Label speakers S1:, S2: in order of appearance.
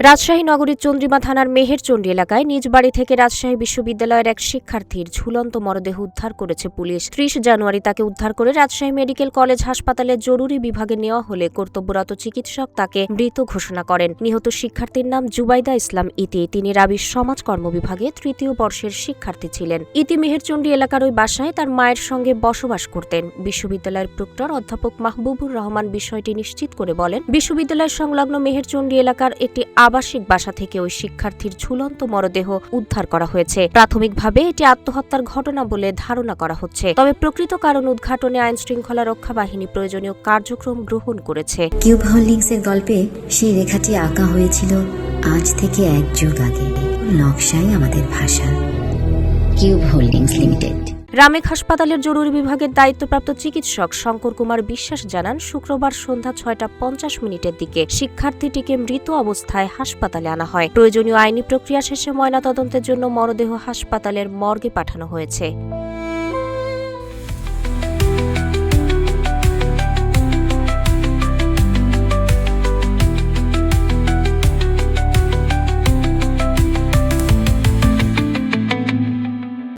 S1: রাজশাহী নগরীর চন্দ্রিমা থানার মেহেরচণ্ডী এলাকায় নিজ বাড়ি থেকে রাজশাহী বিশ্ববিদ্যালয়ের এক শিক্ষার্থীর ঝুলন্ত মরদেহ উদ্ধার করেছে পুলিশ। ৩০ জানুয়ারি তাকে উদ্ধার করে রাজশাহী মেডিকেল কলেজ হাসপাতালের জরুরি বিভাগে নেওয়া হলে কর্তব্যরত চিকিৎসক তাকে মৃত ঘোষণা করেন। নিহত শিক্ষার্থীর নাম জুবাইদা ইসলাম ইতি। তিনি রাবির সমাজকর্ম বিভাগে ৩য় বর্ষের শিক্ষার্থী ছিলেন। ইতি মেহেরচণ্ডী এলাকার ওই বাসায় তার মায়ের সঙ্গে বসবাস করতেন। বিশ্ববিদ্যালয়ের প্রক্টর অধ্যাপক মাহবুবুর রহমান বিষয়টি নিশ্চিত করে বলেন, বিশ্ববিদ্যালয় সংলগ্ন মেহেরচণ্ডী এলাকার একটি আবাসিক বাসা থেকে ওই শিক্ষার্থীর ঝুলন্ত মরদেহ উদ্ধার করা হয়েছে। প্রাথমিকভাবে এটি আত্মহত্যার ঘটনা বলে ধারণা করা হচ্ছে, তবে প্রকৃত কারণ উদ্ঘাটনে আইন শৃঙ্খলা রক্ষা বাহিনী প্রয়োজনীয় কার্যক্রম গ্রহণ করেছে।
S2: কিউব হোল্ডিংসের গল্পে সেই রেখাটি আঁকা হয়েছিল আজ থেকে 1 যুগ আগে। নকশাই আমাদের ভাষা। Cube holdings limited.
S1: রামেক হাসপাতালের জরুরি বিভাগের দায়িত্বপ্রাপ্ত চিকিৎসক শঙ্কর কুমার বিশ্বাস জানান, শুক্রবার সন্ধ্যা ৬টা ৫০ মিনিটের দিকে মৃত অবস্থায় হাসপাতালে আনা হয়। প্রয়োজনীয় আইনি প্রক্রিয়া শেষে ময়নাতদন্তের জন্য মরদেহ হাসপাতালের মর্গে পাঠানো হয়েছে।